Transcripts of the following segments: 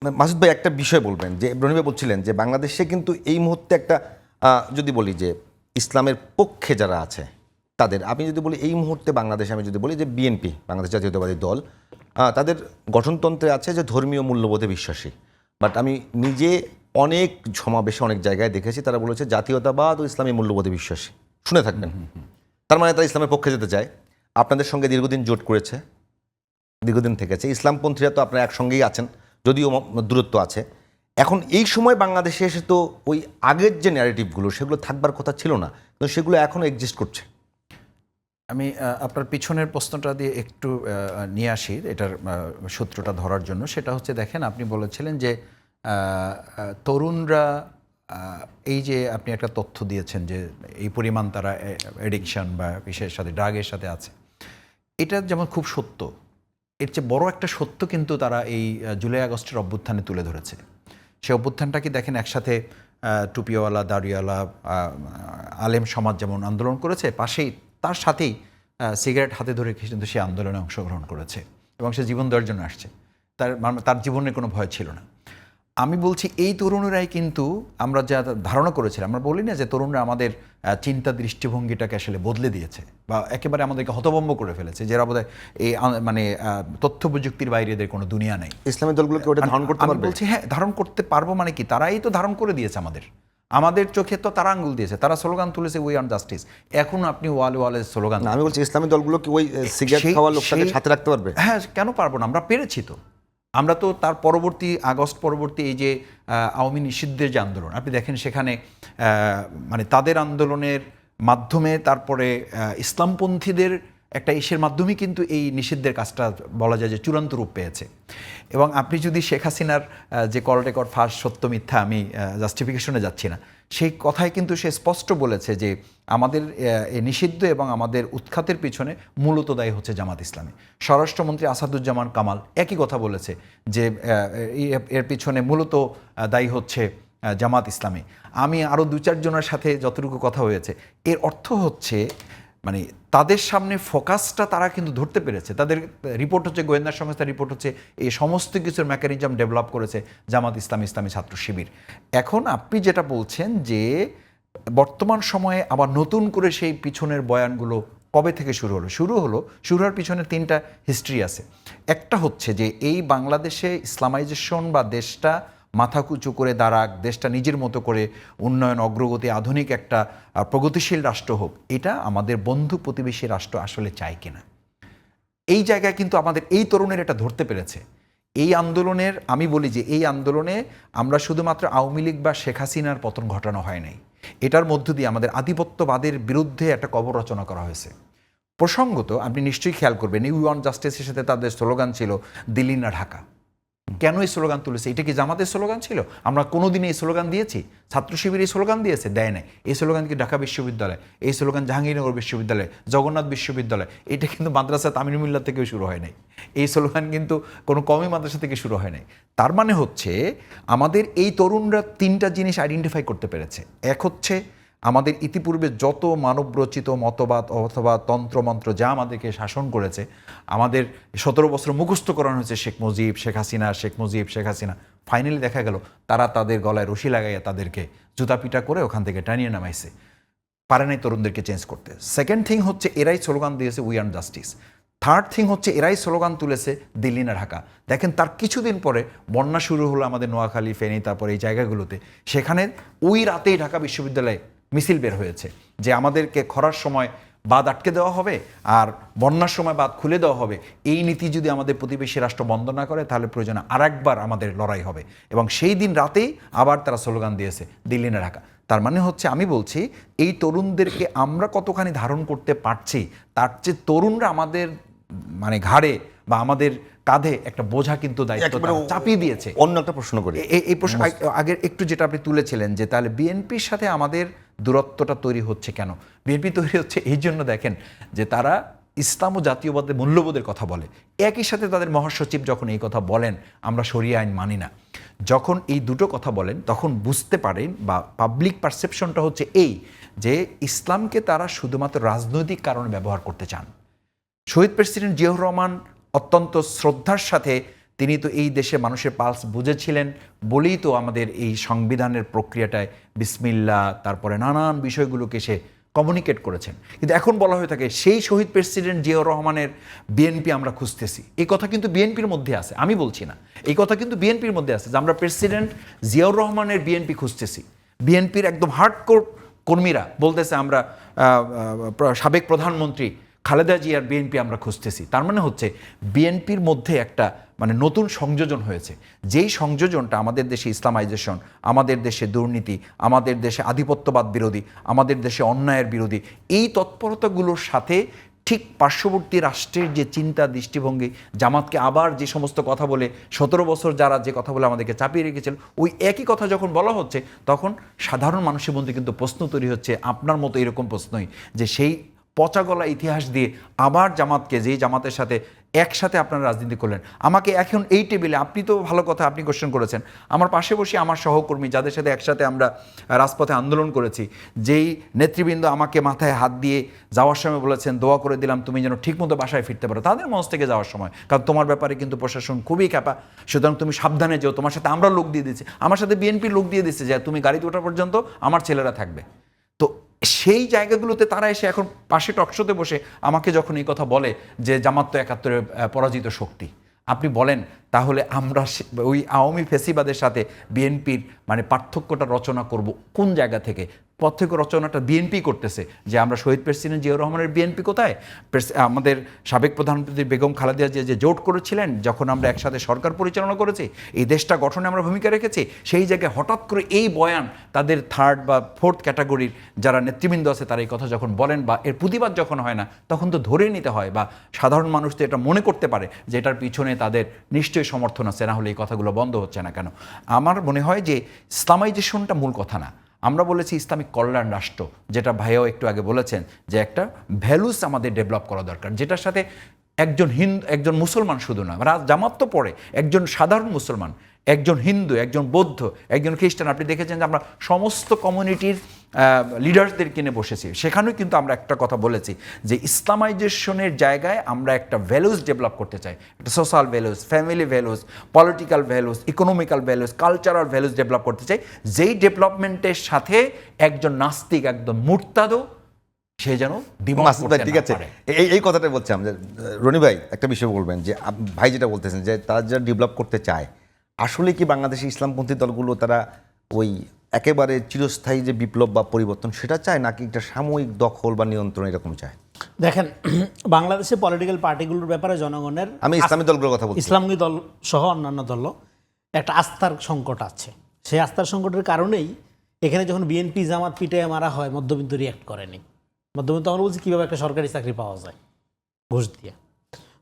মাসুদ ভাই একটা বিষয় বলবেন যে রনি ভাই বলছিলেন যে বাংলাদেশে কিন্তু এই মুহূর্তে একটা যদি বলি যে ইসলামের পক্ষে যারা আছে তাদের, আমি যদি বলি এই মুহূর্তে বাংলাদেশে, আমি যদি বলি যে বিএনপি বাংলাদেশ জাতীয়তাবাদী দল, তাদের গঠনতন্ত্রে আছে যে ধর্মীয় মূল্যবোধে বিশ্বাসী। বাট আমি নিজে অনেক সমাবেশে অনেক জায়গায় দেখেছি তারা বলেছে জাতীয়তাবাদ ও ইসলামী মূল্যবোধে বিশ্বাসী। শুনে থাকবেন, তার মানে তারা ইসলামের পক্ষে যেতে চায়। আপনাদের সঙ্গে দীর্ঘদিন জোট করেছে, দীর্ঘদিন থেকেছে। ইসলামপন্থীরা তো আপনারা একসঙ্গেই আছেন, যদিও দূরত্ব আছে। এখন এই সময় বাংলাদেশে এসে তো ওই আগের যে ন্যারেটিভগুলো সেগুলো থাকবার কথা ছিল না, কিন্তু সেগুলো এখনও এক্সিস্ট করছে। আমি আপনার পিছনের প্রশ্নটা দিয়ে একটু নিয়ে আসি এটার সূত্রটা ধরার জন্য। সেটা হচ্ছে, দেখেন, আপনি বলেছিলেন যে তরুণরা, এই যে আপনি একটা তথ্য দিয়েছেন যে এই পরিমাণ তারা অ্যাডিকশন বা বিশেষ সাথে ড্রাগের সাথে আছে, এটা যেমন খুব সত্য, এর চেয়ে বড় একটা সত্য কিন্তু তারা এই জুলাই আগস্টের অভ্যুত্থানে তুলে ধরেছে। সেই অভ্যুত্থানটাকে দেখেন, একসাথে টুপিওয়ালা, দাড়িওয়ালা, আলেম সমাজ যেমন আন্দোলন করেছে, পাশেই তার সাথেই সিগারেট হাতে ধরে কিন্তু সে আন্দোলনে অংশগ্রহণ করেছে এবং সে জীবন দেওয়ার জন্য আসছে। তার জীবনের কোনো ভয় ছিল না। আমি বলছি এই তরুণরাই কিন্তু, আমরা যা ধারণা করেছিলাম, আমরা বলি না যে তরুণরা আমাদের চিন্তা দৃষ্টিভঙ্গিটাকে আসলে বদলে দিয়েছে বা একেবারে আমাদেরকে হতভম্ব করে ফেলেছে, যারা বোধহয় এই মানে তথ্য প্রযুক্তির বাইরে এদের কোনো দুনিয়া নেই। ইসলামী দলগুলোকে ওটা ধারণ করতে পারবে? আমি বলছি হ্যাঁ, ধারণ করতে পারবো। মানে কি, তারাই তো ধারণ করে দিয়েছে আমাদের চোখে তো তারা আঙ্গুল দিয়েছে, তারা স্লোগান তুলেছে উই ওয়ান্ট জাস্টিস। এখন আপনি ওয়ালে স্লোগান, আমি বলছি ইসলামী দলগুলো কি ওই সিগারেট খাওয়া লোকটাকে সাথে রাখতে পারবে? হ্যাঁ, কেন পারবো না? আমরা পেরেছি তো। আমরা তো তার পরবর্তী আগস্ট পরবর্তী এই যে আওয়ামী নিষিদ্ধের যে আন্দোলন, আপনি দেখেন সেখানে মানে তাদের আন্দোলনের মাধ্যমে তারপরে ইসলামপন্থীদের একটা ইসের মাধ্যমে কিন্তু এই নিষিদ্ধের কাজটা বলা যায় যে চূড়ান্ত রূপ পেয়েছে। এবং আপনি যদি শেখ হাসিনার যে কল রেকর্ড ফাঁস সত্য মিথ্যা, আমি জাস্টিফিকেশনে যাচ্ছি না, সেই কথায় কিন্তু সে স্পষ্ট বলেছে যে আমাদের এই নিষিদ্ধ এবং আমাদের উৎখাতের পিছনে মূলত দায়ী হচ্ছে জামাত ইসলামী। স্বরাষ্ট্রমন্ত্রী আসাদুজ্জামান কামাল একই কথা বলেছে যে এর পিছনে মূলত দায়ী হচ্ছে জামাত ইসলামী। আমি আরও দু চারজনের সাথে যতটুকু কথা হয়েছে, এর অর্থ হচ্ছে মানে তাদের সামনে ফোকাসটা তারা কিন্তু ধরতে পেরেছে। তাদের রিপোর্ট হচ্ছে, গোয়েন্দা সংস্থার রিপোর্ট হচ্ছে, এই সমস্ত কিছুর মেকানিজম ডেভেলপ করেছে জামাত ইসলামী, ইসলামী ছাত্র শিবির। এখন আপনি যেটা বলছেন যে বর্তমান সময়ে আবার নতুন করে সেই পিছনের বয়ানগুলো কবে থেকে শুরু হওয়ার পিছনে তিনটা হিস্ট্রি আছে। একটা হচ্ছে যে এই বাংলাদেশে ইসলামাইজেশন বা দেশটা মাথাকুচু করে দাঁড়াক, দেশটা নিজের মতো করে উন্নয়ন, অগ্রগতি, আধুনিক একটা প্রগতিশীল রাষ্ট্র হোক, এটা আমাদের বন্ধু প্রতিবেশী রাষ্ট্র আসলে চায় কিনা, এই জায়গায় কিন্তু আমাদের এই তরুণের এটা ধরতে পেরেছে। এই আন্দোলনের, আমি বলি যে এই আন্দোলনে আমরা শুধুমাত্র আওয়ামী লীগ বা শেখ হাসিনার পতন ঘটানো হয় নাই, এটার মধ্য দিয়ে আমাদের আধিপত্যবাদের বিরুদ্ধে একটা কবর রচনা করা হয়েছে। প্রসঙ্গত আপনি নিশ্চয়ই খেয়াল করবেন, উই ওয়ান্ট জাস্টিসের সাথে তাদের স্লোগান ছিল দিল্লি না ঢাকা। কেন এই স্লোগান তুলেছে? এটা কি জামাতের স্লোগান ছিল? আমরা কোনোদিন এই স্লোগান দিয়েছি? ছাত্র শিবির এই স্লোগান দিয়েছে? দেয় নাই। এই স্লোগান কি ঢাকা বিশ্ববিদ্যালয়, এই স্লোগান জাহাঙ্গীরনগর বিশ্ববিদ্যালয়, জগন্নাথ বিশ্ববিদ্যালয়, এটা কিন্তু মাদ্রাসা তামিল মিল্লাত থেকেও শুরু হয় নাই। এই স্লোগান কিন্তু কোনো কমই মাদ্রাসা থেকে শুরু হয় নাই। তার মানে হচ্ছে আমাদের এই তরুণরা তিনটা জিনিস আইডেন্টিফাই করতে পেরেছে। এক হচ্ছে আমাদের ইতিপূর্বে যত মানবরচিত মতবাদ অথবা তন্ত্রমন্ত্র যা আমাদেরকে শাসন করেছে, আমাদের 17 বছর মুখস্থ করানো হয়েছে শেখ মুজিব, শেখ হাসিনা, শেখ মুজিব, শেখ হাসিনা। ফাইনালি দেখা গেল তারা তাদের গলায় রশি লাগাইয়া তাদেরকে জুতাপিটা করে ওখান থেকে টানিয়ে নামাইছে, পারে নাই তরুণদেরকে চেঞ্জ করতে। সেকেন্ড থিং হচ্ছে এরাই স্লোগান দিয়েছে we want justice. Third thing হচ্ছে এরাই স্লোগান তুলেছে দিল্লি না ঢাকা। দেখেন তার কিছুদিন পরে বন্যা শুরু হলো আমাদের নোয়াখালী, ফেনী, তারপর এই জায়গাগুলোতে, সেখানে ওই রাতেই ঢাকা বিশ্ববিদ্যালয়ে মিছিল বের হয়েছে যে আমাদেরকে খরার সময় বাঁধ আটকে দেওয়া হবে আর বন্যার সময় বাঁধ খুলে দেওয়া হবে। এই নীতি যদি আমাদের প্রতিবেশী রাষ্ট্র বন্ধ না করে তাহলে প্রয়োজনে আরেকবার আমাদের লড়াই হবে। এবং সেই দিন রাতেই আবার তারা স্লোগান দিয়েছে দিল্লি না ঢাকা। তার মানে হচ্ছে, আমি বলছি এই তরুণদেরকে আমরা কতখানি ধারণ করতে পারছি, তার চেয়ে তরুণরা আমাদের মানে ঘাড়ে বা আমাদের কাঁধে একটা বোঝা কিন্তু দায়িত্ব চাপিয়ে দিয়েছে। অন্য একটা প্রশ্ন করি, এই প্রশ্ন আগের একটু যেটা আপনি তুলেছিলেন যে তাহলে বিএনপির সাথে আমাদের দূরত্বটা তৈরি হচ্ছে কেন? বিএনপি তৈরি হচ্ছে এই জন্য, দেখেন যে তারা ইসলাম ও জাতীয়বাদের মূল্যবোধের কথা বলে, একই সাথে তাদের মহাসচিব যখন এই কথা বলেন আমরা শরিয়া আইন মানি না, যখন এই দুটো কথা বলেন তখন বুঝতে পারেন বা পাবলিক পারসেপশনটা হচ্ছে এই যে ইসলামকে তারা শুধুমাত্র রাজনৈতিক কারণে ব্যবহার করতে চান। শহীদ প্রেসিডেন্ট জিয়াউর রহমান অত্যন্ত শ্রদ্ধার সাথে তিনি তো এই দেশে মানুষের পালস বুঝেছিলেন বলেই তো আমাদের এই সংবিধানের প্রক্রিয়াটায় বিসমিল্লাহ তারপরে নানান বিষয়গুলোকে সে কমিউনিকেট করেছেন। কিন্তু এখন বলা হয়ে থাকে সেই শহীদ প্রেসিডেন্ট জিয়াউর রহমানের বিএনপি আমরা খুঁজতেছি। এই কথা কিন্তু বিএনপির মধ্যে আছে, আমি বলছি না, এই কথা কিন্তু বিএনপির মধ্যে আছে যে আমরা প্রেসিডেন্ট জিয়াউর রহমানের বিএনপি খুঁজতেছি। বিএনপির একদম হার্ডকোর কর্মীরা বলতেছে আমরা সাবেক প্রধানমন্ত্রী খালেদা জিয়ার বিএনপি আমরা খুঁজতেছি। তার মানে হচ্ছে বিএনপির মধ্যে একটা মানে নতুন সংযোজন হয়েছে, যেই সংযোজনটা আমাদের দেশে ইসলামাইজেশন, আমাদের দেশে দুর্নীতি, আমাদের দেশে আধিপত্যবাদ বিরোধী, আমাদের দেশে অন্যায়ের বিরোধী, এই তৎপরতাগুলোর সাথে ঠিক পার্শ্ববর্তী রাষ্ট্রের যে চিন্তা দৃষ্টিভঙ্গি, জামাতকে আবার যে সমস্ত কথা বলে 17 বছর যারা যে কথা বলে আমাদেরকে চাপিয়ে রেখেছিল, ওই একই কথা যখন বলা হচ্ছে তখন সাধারণ মানুষের মধ্যে কিন্তু প্রশ্ন তৈরি হচ্ছে, আপনার মতো এরকম প্রশ্নই, যে সেই পচাগলা ইতিহাস দিয়ে আবার জামাতকে, যেই জামাতের সাথে একসাথে আপনারা রাজনীতি করলেন, আমাকে এখন এই টেবিলে, আপনি তো ভালো কথা আপনি কোশ্চেন করেছেন, আমার পাশে বসে আমার সহকর্মী যাদের সাথে একসাথে আমরা রাজপথে আন্দোলন করেছি, যেই নেতৃবৃন্দ আমাকে মাথায় হাত দিয়ে যাওয়ার সময় বলেছেন দোয়া করে দিলাম তুমি যেন ঠিকমতো বাসায় ফিরতে পারো, তাদের মঞ্চ থেকে যাওয়ার সময়, কারণ তোমার ব্যাপারে কিন্তু প্রশাসন খুবই ক্যাপা, সুতরাং তুমি সাবধানে যেও, তোমার সাথে আমরা লোক দিয়ে দিচ্ছি, আমার সাথে বিএনপির লোক দিয়ে দিচ্ছে যে তুমি গাড়িতে ওঠা পর্যন্ত আমার ছেলেরা থাকবে। তো সেই জায়গাগুলোতে তারা এসে এখন পাশে টকশোতে বসে আমাকে যখন এই কথা বলে যে জামাত তো 71-এ পরাজিত শক্তি, আপনি বলেন তাহলে আমরা ওই আওয়ামী ফেসিবাদের সাথে বিএনপির মানে পার্থক্যটা রচনা করব কোন জায়গা থেকে? পার্থক্য রচনাটা বিএনপি করতেছে যে আমরা শহীদ প্রেসিডেন্ট জিয়াউর রহমানের বিএনপি কোথায়, আমাদের সাবেক প্রধানমন্ত্রী বেগম খালেদা জিয়া যে জোট করেছিলেন যখন আমরা একসাথে সরকার পরিচালনা করেছি, এই দেশটা গঠনে আমরা ভূমিকা রেখেছি, সেই জায়গায় হঠাৎ করে এই বয়ান তাদের থার্ড বা ফোর্থ ক্যাটাগরির যারা নেতৃবৃন্দ আছে তারা এই কথা যখন বলেন বা এর প্রতিবাদ যখন হয় না, তখন তো ধরে নিতে হয় বা সাধারণ মানুষ তো এটা মনে করতে পারে যে এটার পিছনে তাদের নিশ্চয়ই সমর্থন আছে, না হলে এই কথাগুলো বন্ধ হচ্ছে না কেন? আমার মনে হয় যে ইসলামাইজেশনটা মূল কথা না, আমরা বলেছি ইসলামিক কল্যাণ রাষ্ট্র, যেটা ভাইয়াও একটু আগে বলেছেন যে একটা ভ্যালুস আমাদের ডেভেলপ করা দরকার, যেটার সাথে একজন মুসলমান শুধু না, জামাত তো পড়ে, একজন সাধারণ মুসলমান, একজন হিন্দু, একজন বৌদ্ধ, একজন খ্রিস্টান, আপনি দেখেছেন যে আমরা সমস্ত কমিউনিটির লিডার্সদের কিনে বসেছি, সেখানেও কিন্তু আমরা একটা কথা বলেছি যে ইসলামাইজেশনের জায়গায় আমরা একটা ভ্যালুস ডেভেলপ করতে চাই, একটা social values, family values, political values, economical values, cultural values develop করতে চাই, যেই ডেভেলপমেন্টের সাথে একজন নাস্তিক, একদম মুরতাদও সে যেন ঠিক আছে, এই কথাটাই বলছিলাম যে রনি ভাই একটা বিষয় বলবেন যে ভাই যেটা বলতেছেন যে তারা যারা ডেভেলপ করতে চায়, আসলে কি বাংলাদেশি ইসলামপন্থী দলগুলো তারা ওই একেবারে চিরস্থায়ী যে বিপ্লব বা পরিবর্তন সেটা চায়, নাকি একটা সাময়িক দখল বা নিয়ন্ত্রণ এরকম চায়? দেখেন, বাংলাদেশে পলিটিক্যাল পার্টিগুলোর ব্যাপারে জনগণের, আমি ইসলামী দলগুলোর কথা বলছি, ইসলামী দল সহ অন্যান্য দল একটা আস্থার সংকট আছে। সেই আস্থার সংকটের কারণেই এখানে যখন বিএনপি জামাত পিটাইয়ে মারা হয়, মধ্যবিত্ত রিয়াক্ট করেনি। মধ্যবিত্ত আমরা বলছি কীভাবে একটা সরকারি চাকরি পাওয়া যায় ঘুষ দিয়ে।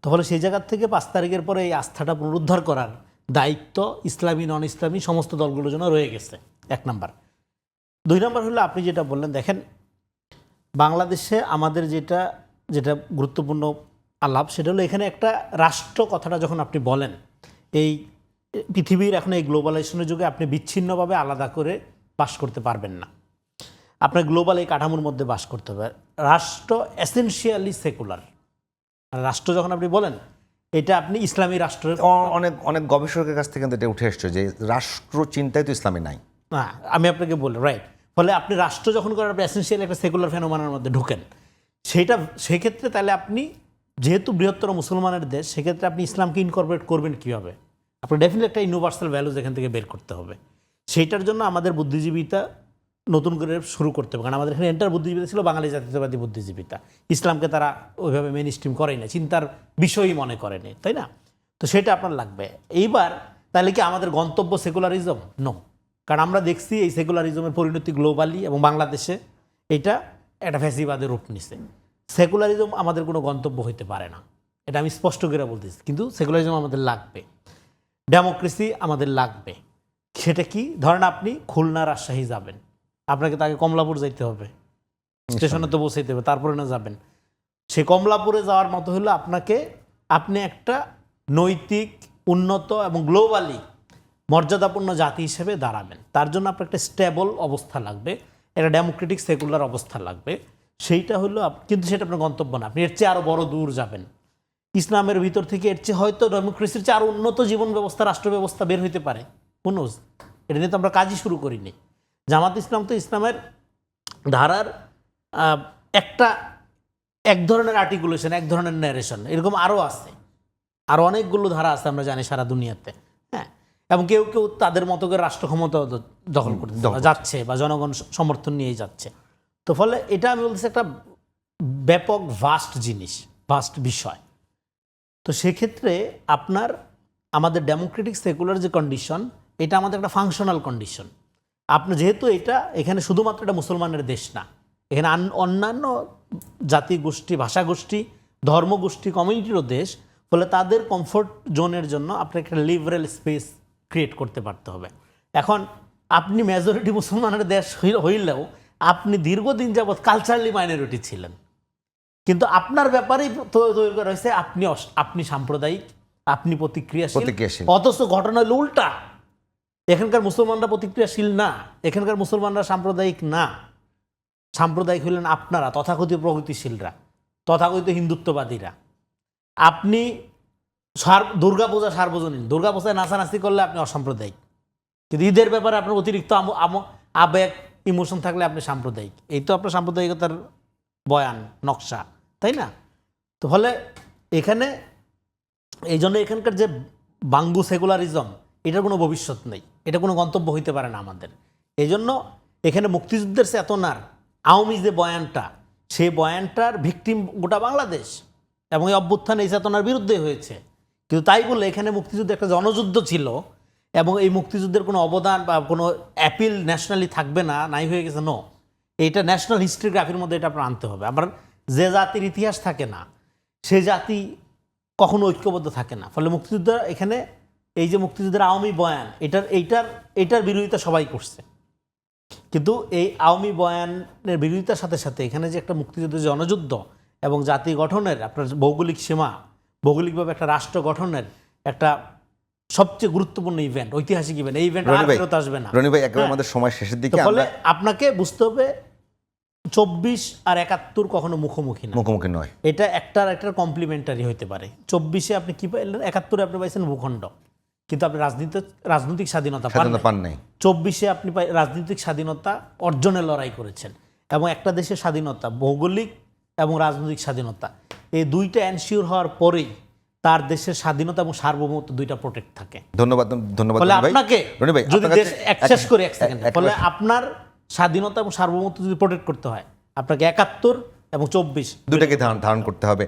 তাহলে সেই জায়গার থেকে 5 তারিখের পরে এই আস্থাটা পুনরুদ্ধার করার দায়িত্ব ইসলামী নন ইসলামী সমস্ত দলগুলোর জন্য রয়ে গেছে, 1 নাম্বার। 2 নাম্বার হলো আপনি যেটা বললেন, দেখেন বাংলাদেশে আমাদের যেটা গুরুত্বপূর্ণ আলাপ, সেটা হলো এখানে একটা রাষ্ট্র কথাটা যখন আপনি বলেন, এই পৃথিবীর এখন এই গ্লোবালাইজেশনের যুগে আপনি বিচ্ছিন্নভাবে আলাদা করে বাস করতে পারবেন না, আপনার গ্লোবাল এই কাঠামোর মধ্যে বাস করতে হবে। রাষ্ট্র এসেনশিয়ালি সেকুলার। রাষ্ট্র যখন আপনি বলেন, এটা আপনি ইসলামী রাষ্ট্রের অনেক গবেষকের কাছ থেকে এটা উঠে আসছে যে রাষ্ট্র চিন্তায় তো ইসলামী নাই। না, আমি আপনাকে বলি রাইট। ফলে আপনি রাষ্ট্র যখন করেন, আপনি এসেনশিয়ালি একটা সেকুলার ফেনোমেনার মধ্যে ঢুকেন। সেক্ষেত্রে তাহলে আপনি যেহেতু বৃহত্তর মুসলমানের দেশ, সেক্ষেত্রে আপনি ইসলামকে ইনকর্পোরেট করবেন কীভাবে? আপনি ডেফিনেটলি একটা ইউনিভার্সাল ভ্যালুজ এখান থেকে বের করতে হবে। সেইটার জন্য আমাদের বুদ্ধিজীবিতা নতুন করে শুরু করতে হবে, কারণ আমাদের এখানে এন্টার বুদ্ধিজীবিতা ছিল বাঙালি জাতীয়তাবাদী বুদ্ধিজীবিতা। ইসলামকে তারা ওইভাবে মেন স্ট্রিম করেই না, চিন্তার বিষয়ই মনে করেনি, তাই না? তো সেটা আপনার লাগবে। এইবার তাহলে কি আমাদের গন্তব্য সেকুলারিজম? নো, কারণ আমরা দেখছি এই সেকুলারিজমের পরিণতি গ্লোবালি এবং বাংলাদেশে এটা একটা ফ্যাসিবাদের রূপ নিছে। সেকুলারিজম আমাদের কোনো গন্তব্য হইতে পারে না, এটা আমি স্পষ্ট করে বলতেছি। কিন্তু সেকুলারিজম আমাদের লাগবে, ডেমোক্রেসি আমাদের লাগবে। সেটা কি? ধরেন আপনি খুলনা রাজশাহী যাবেন, আপনাকে তাকে কমলাপুর যাইতে হবে, স্টেশনে তো বসাইতে হবে, তারপরে না যাবেন। সে কমলাপুরে যাওয়ার মতো হলো আপনি একটা নৈতিক, উন্নত এবং গ্লোবালি মর্যাদাপূর্ণ জাতি হিসেবে দাঁড়াবেন। তার জন্য আপনার একটা স্টেবল অবস্থা লাগবে, একটা ডেমোক্রেটিক সেকুলার অবস্থা লাগবে। সেইটা হলো কিন্তু সেটা আপনার গন্তব্য না, আপনি এর চেয়ে আরও বড় দূর যাবেন। ইসলামের ভিতর থেকে এর চেয়ে হয়তো ডেমোক্রেসির চেয়ে আরো উন্নত জীবন ব্যবস্থা, রাষ্ট্র ব্যবস্থা বের হইতে পারে। কোনোজ এটা নিয়ে তো আমরা কাজই শুরু করিনি। জামাত ইসলাম তো ইসলামের ধারার এক ধরনের আর্টিকুলেশন, এক ধরনের ন্যারেশন, এরকম আরও আছে, আরও অনেকগুলো ধারা আছে আমরা জানি সারা দুনিয়াতে। হ্যাঁ, এবং কেউ কেউ তাদের মতো করে রাষ্ট্র ক্ষমতা দখল করতে যাচ্ছে বা জনগণ সমর্থন নিয়েই যাচ্ছে। তো ফলে এটা আমি বলতেছি একটা ব্যাপক ভাস্ট জিনিস, ভাস্ট বিষয়। তো সেক্ষেত্রে আপনার আমাদের ডেমোক্রেটিক সেকুলার যে কন্ডিশন, এটা আমাদের একটা ফাংশনাল কন্ডিশন। আপনি যেহেতু এখানে শুধুমাত্র এটা মুসলমানের দেশ না, এখানে অন্যান্য জাতি গোষ্ঠী, ভাষা গোষ্ঠী, ধর্মগোষ্ঠী, কমিউনিটিরও দেশ। ফলে তাদের কমফোর্ট জোনের জন্য আপনাকে একটা লিবারেল স্পেস ক্রিয়েট করতে পারতে হবে। এখন আপনি মেজরিটি মুসলমানের দেশ হইলেও আপনি দীর্ঘদিন যাবৎ কালচারালি মাইনরিটি ছিলেন, কিন্তু আপনার ব্যাপারেই তৈরি করা হয়েছে আপনি সাম্প্রদায়িক, আপনি প্রতিক্রিয়াশীল। অথচ ঘটনা হলো উল্টা। এখানকার মুসলমানরা প্রতিক্রিয়াশীল না, এখানকার মুসলমানরা সাম্প্রদায়িক না। সাম্প্রদায়িক হইলেন আপনারা, তথাকথিত প্রগতিশীলরা, তথাকথিত হিন্দুত্ববাদীরা। আপনি দুর্গাপূজা সার্বজনীন, দুর্গাপূজায় নাচানাচি করলে আপনি অসাম্প্রদায়িক, কিন্তু ঈদের ব্যাপারে আপনার অতিরিক্ত আবেগ, ইমোশন থাকলে আপনি সাম্প্রদায়িক। এই তো আপনার সাম্প্রদায়িকতার বয়ান, নকশা, তাই না? তো ফলে এখানে এই জন্য এখানকার যে বাঙ্গু সেকুলারিজম, এটার কোনো ভবিষ্যৎ নেই, এটা কোনো গন্তব্য হইতে পারে না আমাদের। এই জন্য এখানে মুক্তিযুদ্ধের চেতনার আওয়ামী যে বয়ানটা, সেই বয়ানটার ভিকটিম গোটা বাংলাদেশ, এবং এই অভ্যুত্থান এই চেতনার বিরুদ্ধে হয়েছে। কিন্তু তাই বলে এখানে মুক্তিযুদ্ধ একটা জনযুদ্ধ ছিল, এবং এই মুক্তিযুদ্ধের কোনো অবদান বা কোনো অ্যাপিল ন্যাশনালি থাকবে না, নাই হয়ে গেছে। নো, এইটা ন্যাশনাল হিস্ট্রিগ্রাফির মধ্যে এটা আপনার আনতে হবে। আবার যে জাতির ইতিহাস থাকে না, সে জাতি কখনো ঐক্যবদ্ধ থাকে না। ফলে মুক্তিযুদ্ধ এখানে এই যে মুক্তিযুদ্ধের আওয়ামী বয়ান, এইটার বিরোধিতা সবাই করছে। কিন্তু এই আওয়ামী বয়ানের বিরোধিতার সাথে সাথে এখানে যে একটা মুক্তিযুদ্ধের জনযুদ্ধ এবং জাতি গঠনের আপনার ভৌগোলিক সীমা, ভৌগোলিকভাবে একটা রাষ্ট্র গঠনের একটা সবচেয়ে গুরুত্বপূর্ণ ইভেন্ট, ঐতিহাসিক ইভেন্ট, এই ইভেন্ট আর ফেরত আসবে না। রনি ভাই, একেবারে আমাদের সময় শেষের দিকে। ফলে আপনাকে বুঝতে হবে 24 আর 71 কখনো মুখোমুখি না, মুখোমুখি নয়। এটা একটার কমপ্লিমেন্টারি হইতে পারে। 24-এ আপনি কি পাইলেন, 71-এ আপনি পাইছেন ভূখণ্ড, কিন্তু আপনি রাজনৈতিক স্বাধীনতা পান নাই। 24-এ আপনি রাজনৈতিক স্বাধীনতা অর্জনের লড়াই করেছেন, এবং একটা দেশের স্বাধীনতা, ভৌগোলিক এবং রাজনৈতিক স্বাধীনতা, এই দুইটা এনশিওর হওয়ার পরেই তার দেশের স্বাধীনতা এবং সার্বভৌমত্ব দুইটা প্রোটেক্ট থাকে। ধন্যবাদ ফলে আপনাকে যদি দেশ শেষ করে এক সেকেন্ড, ফলে আপনার স্বাধীনতা এবং সার্বভৌমত্ব যদি প্রোটেক্ট করতে হয়, আপনাকে 71 এবং 24 দুইটাকে ধারণ করতে হবে।